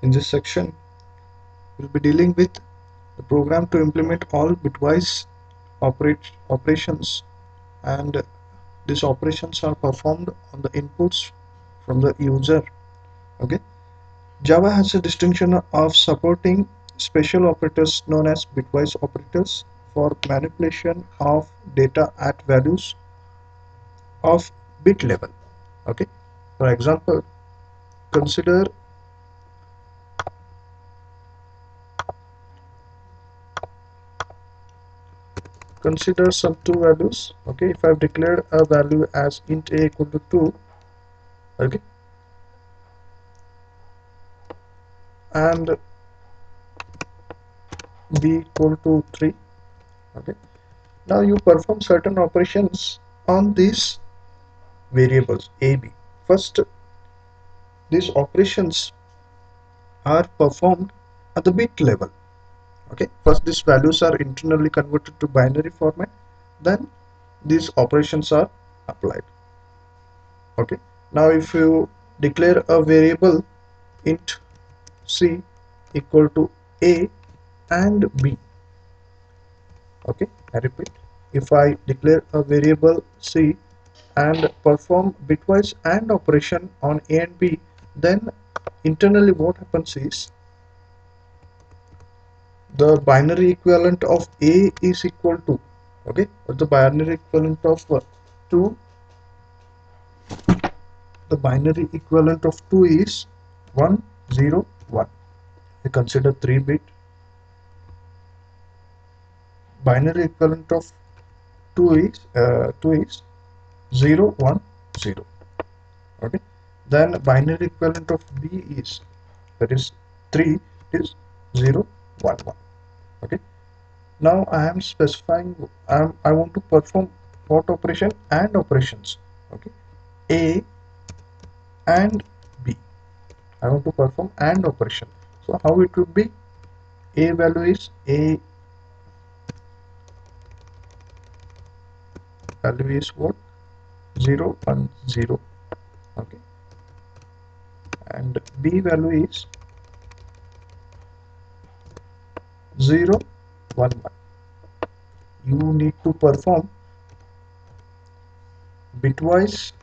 In this section, we'll be dealing with the program to implement all bitwise operations, and these operations are performed on the inputs from the user. Okay. Java has a distinction of supporting special operators known as bitwise operators for manipulation of data at values of bit level. Okay. For example, consider consider some two values. Okay, if I've declared a value as int a equal to 2, okay, and b equal to 3, okay, now you perform certain operations on these variables a b. First, these operations are performed at the bit level. Okay, first these values are internally converted to binary format, then these operations are applied. Okay, now if you declare a variable int c equal to a and b, okay, I repeat, if I declare a variable c and perform bitwise AND operation on a and b, then internally what happens is the binary equivalent of a is equal to, okay, or the binary equivalent of 2, the binary equivalent of 2 is 1 0 1. We consider 3-bit. Binary equivalent of 2 is 0 1 0. Okay, then binary equivalent of b is, that is 3, is 0 1 1. Okay, now I am specifying, I want to perform what operation? AND operations. Okay, a and b, I want to perform AND operation. So how it would be? A value is what? 0 1 0. Okay, and b value is 0 1 1. You need to perform bitwise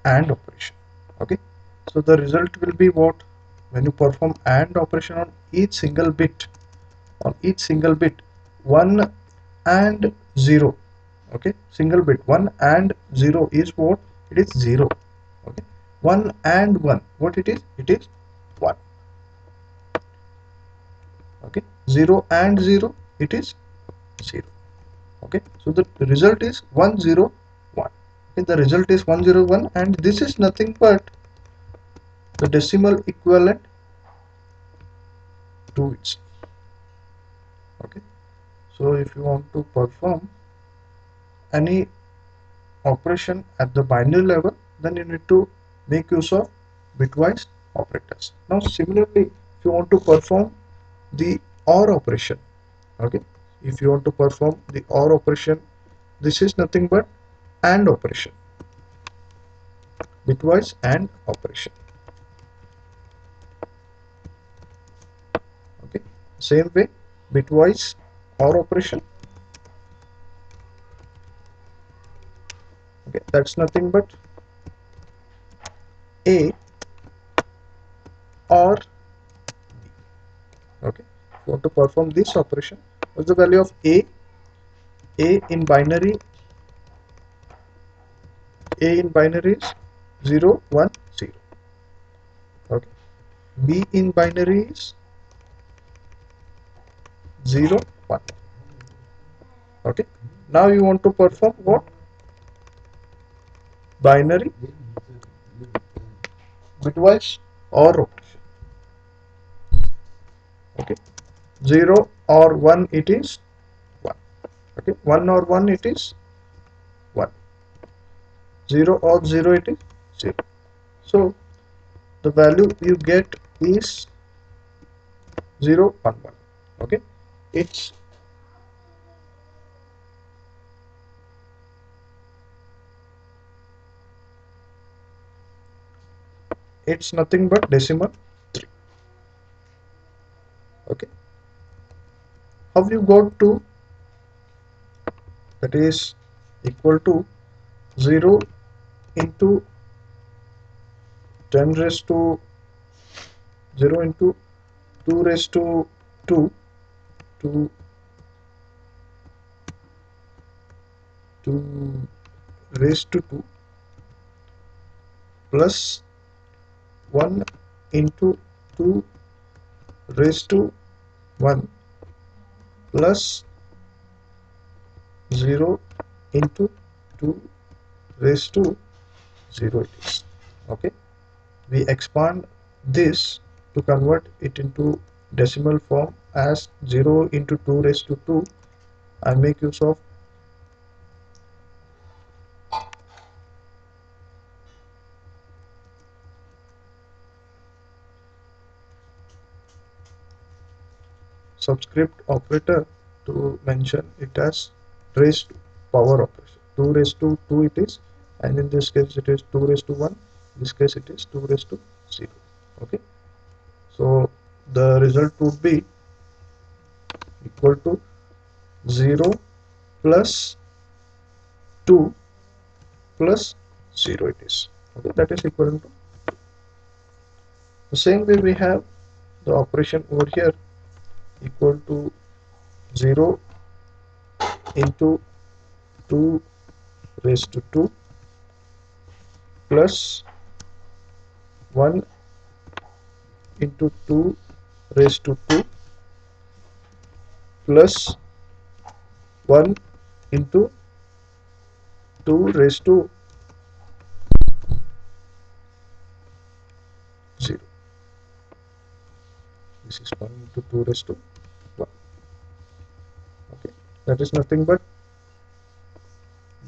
AND operation. Okay, so the result will be what? When you perform AND operation on each single bit, 1 and 0. Okay, single bit 1 and 0 is what? It is 0. Okay, 1 and 1, what it is? It is 1. Okay, 0 and 0, it is 0. Okay, so the result is 101. Okay, the result is 101, and this is nothing but the decimal equivalent to its. Okay, so if you want to perform any operation at the binary level, then you need to make use of bitwise operators. Now similarly, if you want to perform the OR operation, okay, if you want to perform the OR operation, this is nothing but AND operation, bitwise AND operation. Okay, same way, bitwise OR operation. Okay, that's nothing but a or b. Okay, if you want to perform this operation, what's the value of a? A in binary, is 0 1 0. Okay, b in binary is 0 1. Okay, now you want to perform what? Binary bitwise OR operation. Okay, 0 or 1, it is 1. Okay, 1 or 1, it is 1. 0 or 0, it is 0. So the value you get is 0 1 1. Okay, it's it's nothing but decimal 3. Okay, how you got to that is equal to 0 into 10 raised to 0 into 2 raised to 2 to 2 raised to 2 plus 1 into 2 raised to 1 plus 0 into 2 raised to 0 it is. Okay, we expand this to convert it into decimal form as 0 into 2 raised to 2. I make use of subscript operator to mention it as raised to power operation. 2 raised to 2 it is, and in this case it is 2 raised to 1. In this case it is 2 raised to 0. Okay, so the result would be equal to 0 plus 2 plus 0 it is. Okay, that is equivalent to the same way we have the operation over here equal to 0 into 2 raised to 2 plus 1 into 2 raised to 2 plus 1 into 2 raised to 0. This is 1 into 2 raised to 1. Okay, that is nothing but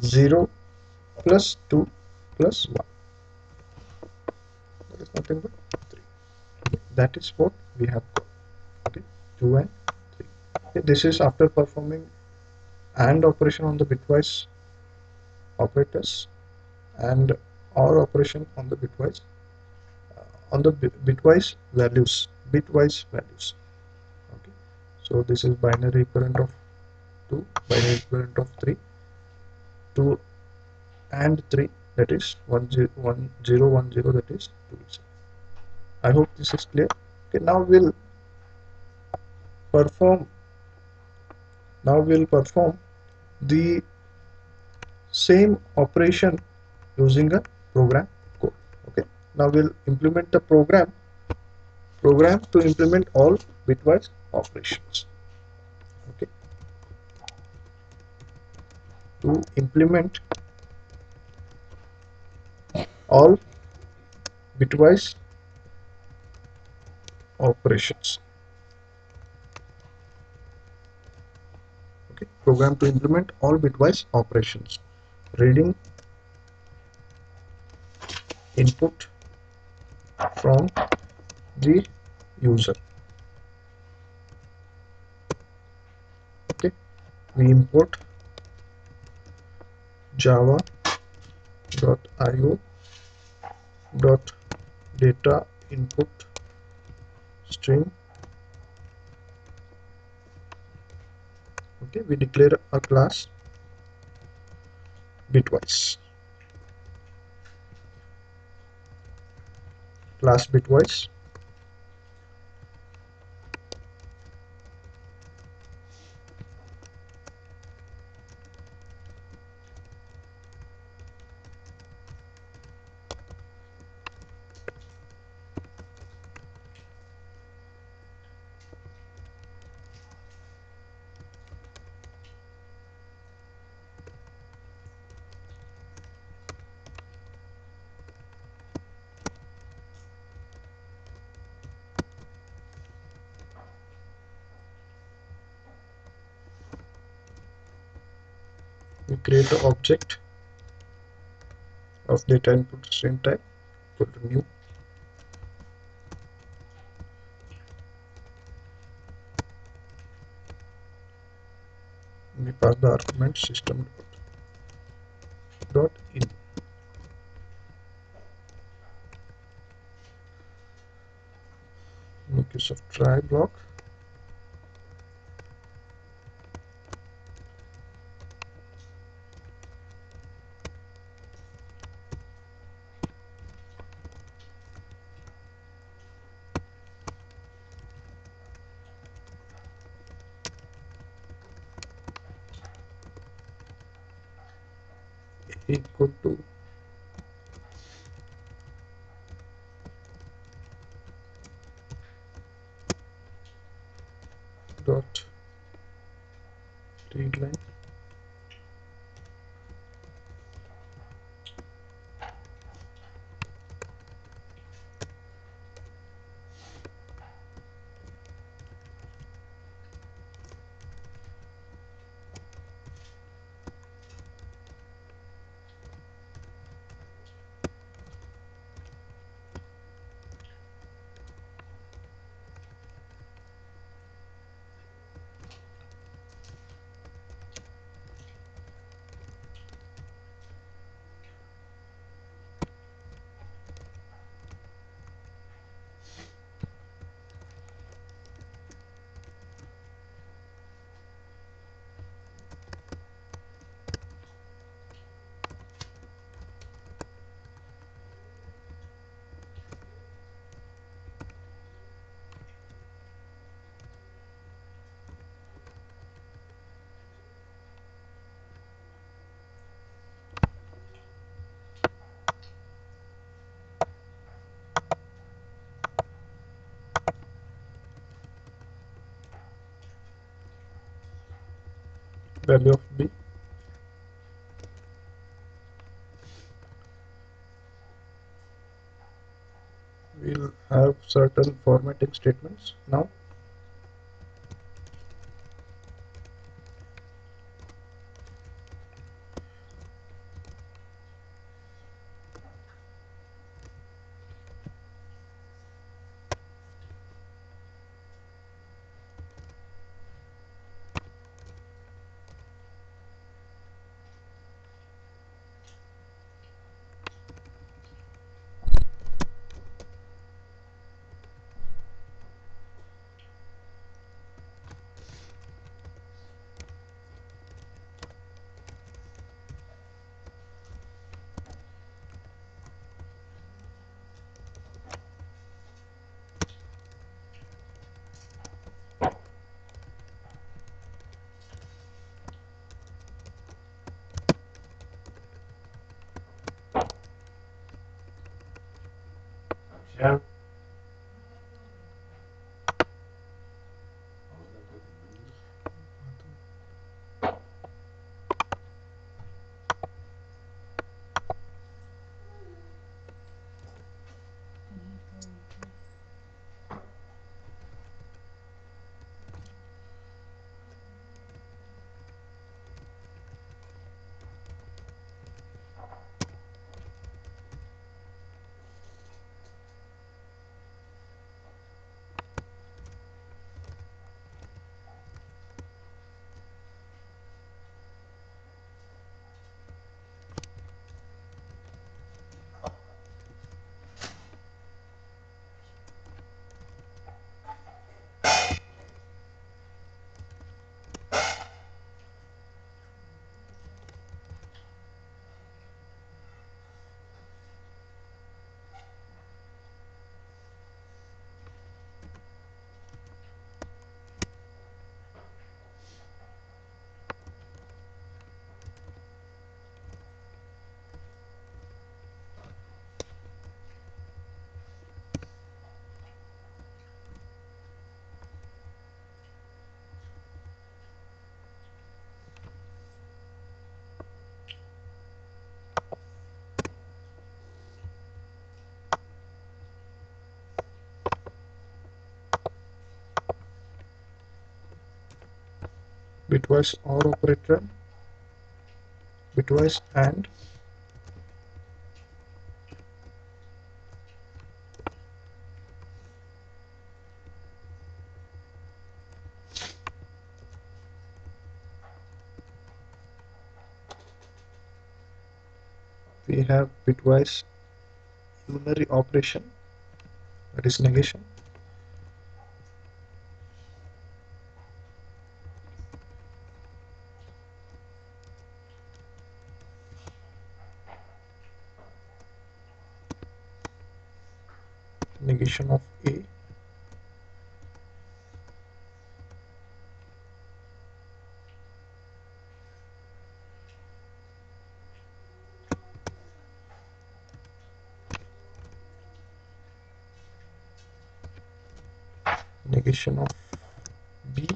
0 plus 2 plus 1. That is nothing but 3. Okay, that is what we have got. Okay, 2 and 3. Okay, this is after performing AND operation on the bitwise operators and OR operation on the bitwise values. Okay, so this is binary equivalent of 2, binary equivalent of 3, 2 and 3, that is 1 0 1 0 1 0, that is 2 itself. I hope this is clear. Okay, perform now we'll perform the same operation using a program code. Okay, now we'll implement the program to implement all bitwise operations. Okay, to implement all bitwise operations. Okay, program to implement all bitwise operations. Reading input from the user. Okay, we import java.io dot data input string. Okay, we declare a class bitwise. Class bitwise. We create an object of data input string type equal to new. We pass the argument system dot in. use of try block. Equal to dot read line value of b. We'll have certain formatting statements now. Yeah. Bitwise or operator, bitwise and we have bitwise unary operation, that is negation. negation of A, negation of B,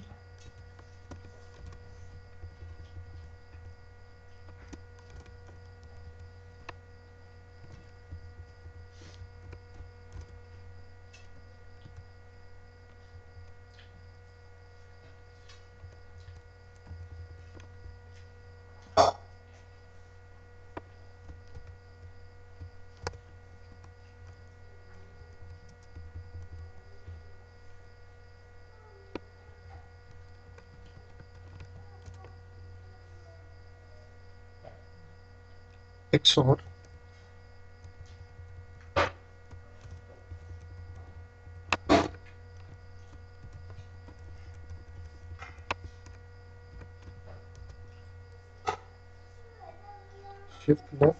XOR shift left,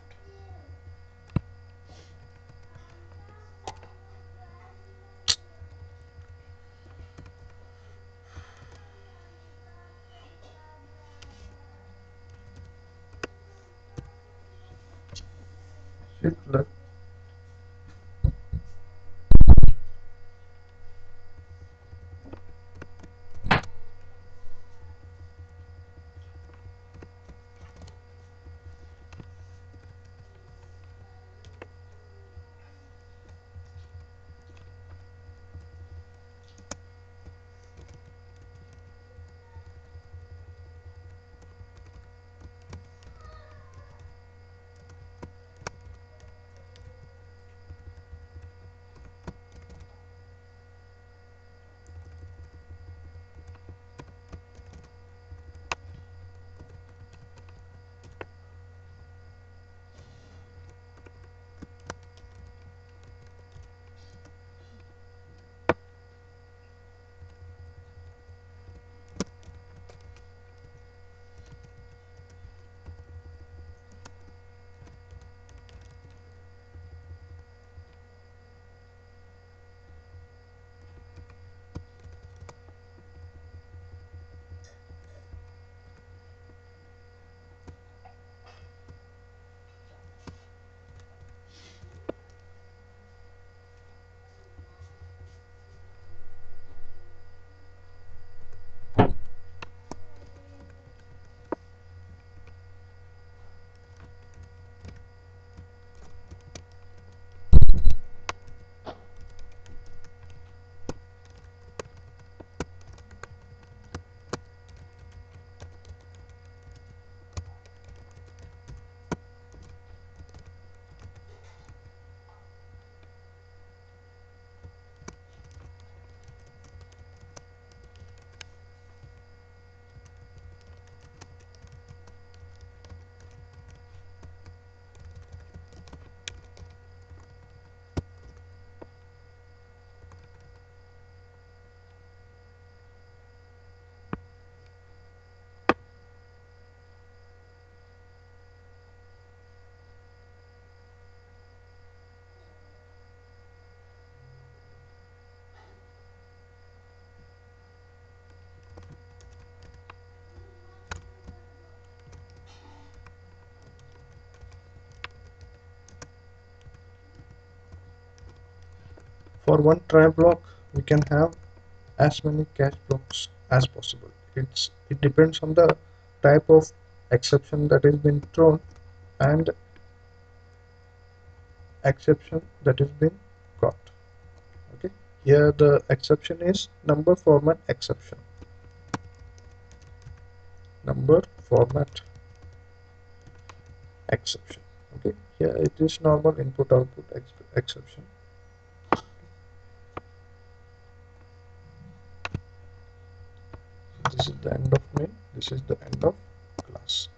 shift left, for one try block we can have as many catch blocks as possible. It depends on the type of exception that is been thrown and exception that is been got. Okay, here the exception is number format exception. Number format exception. Okay, here it is normal input output exception. This is the end of main, this is the end of class.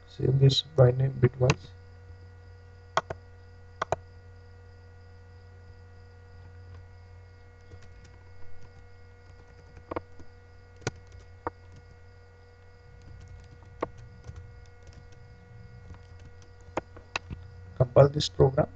Save this by name bitwise. Compile this program.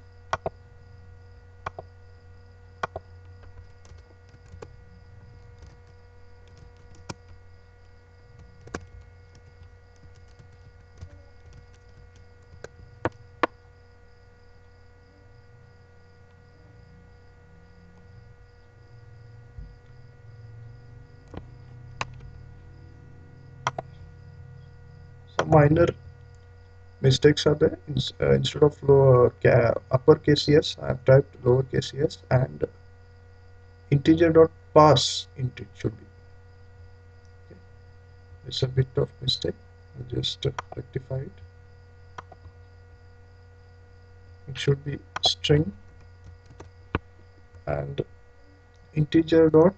minor mistakes are there. Instead of uppercase yes, I have typed lowercase yes, and integer dot parse int it should be. Okay. It's a bit of mistake. I'll just rectify it. It should be string and integer dot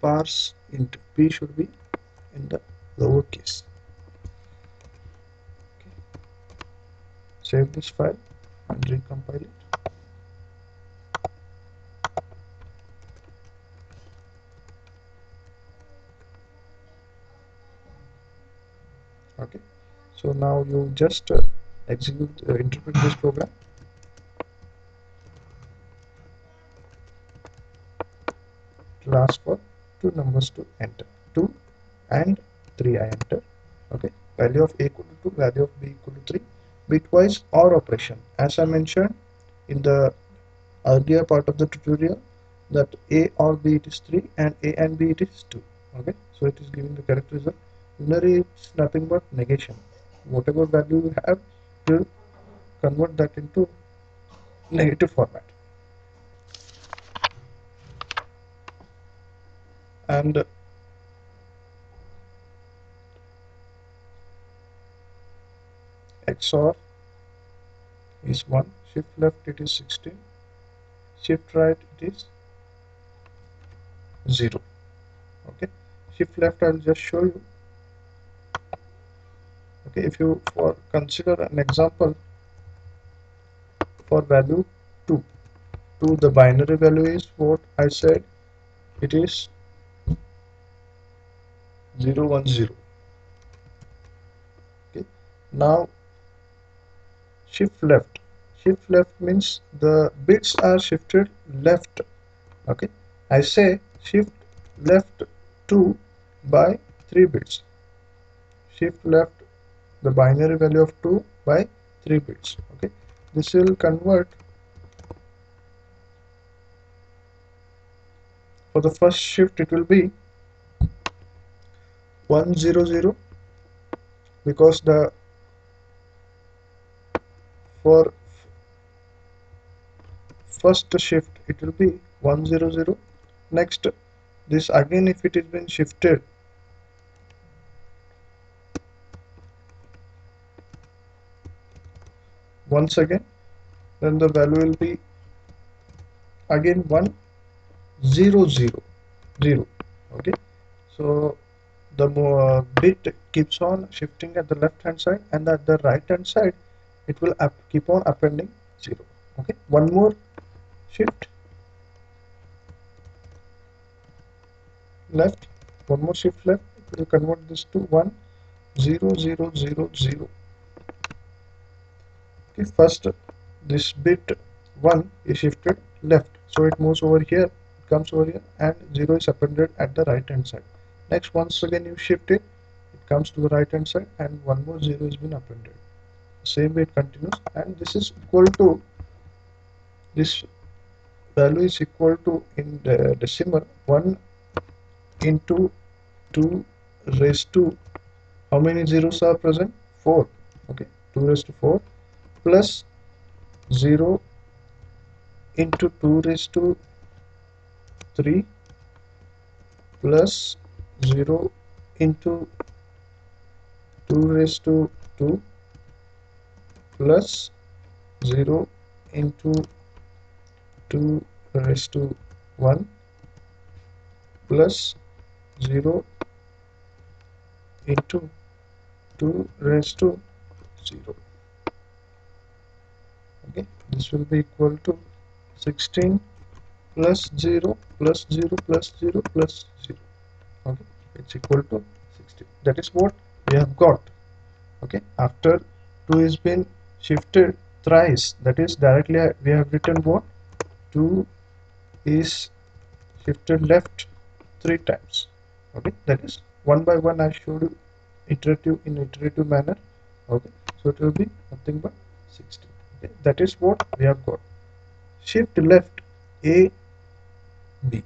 parse int p should be in the lowercase. Okay. Save this file and recompile it. Okay, so now you just interpret this program. It will ask for two numbers to enter, 2 and 3. I enter. Okay, value of a equal to 2, value of b equal to 3, bitwise OR operation. As I mentioned in the earlier part of the tutorial, that a or b it is 3 and a and b it is 2. Okay, so it is giving the correct result. Unary is nothing but negation. Whatever value you have, you convert that into negative format. And XOR is 1, shift left it is 16, shift right it is 0. Okay, shift left I'll just show you. Okay, if you consider an example for value 2, the binary value is what I said, it is 0 1 0. Okay, now shift left means the bits are shifted left. Okay, I say shift left 2 by 3 bits, shift left the binary value of 2 by 3 bits. Okay, this will convert. For the first shift it will be 100, because the for first shift it will be 100. Next, this again if it has been shifted once again, then the value will be again 100. Okay, so the bit keeps on shifting at the left hand side, and at the right hand side it will keep on appending 0. Okay, one more shift left, one more shift left, it will convert this to 10000. Okay, first this bit 1 is shifted left, so it moves over here, it comes over here, and 0 is appended at the right hand side. Next, once again you shift it, it comes to the right hand side, and one more 0 has been appended. Same way it continues, and this is equal to, this value is equal to, in the decimal, 1 into 2 raised to, how many zeros are present? 4. Okay, 2 raised to 4 plus 0 into 2 raised to 3 plus 0 into 2 raised to 2 plus 0 into 2 raised to 1 plus 0 into 2 raised to 0. Okay, this will be equal to 16 plus 0 plus 0 plus 0 plus 0. Okay, it's equal to 16. That is what we have got. Okay, after 2 is been shifted thrice, that is directly we have written what, 2 is shifted left 3 times. Okay, that is one by one I showed you iterative manner. Okay, so it will be nothing but 16. Okay, that is what we have got. Shift left a b.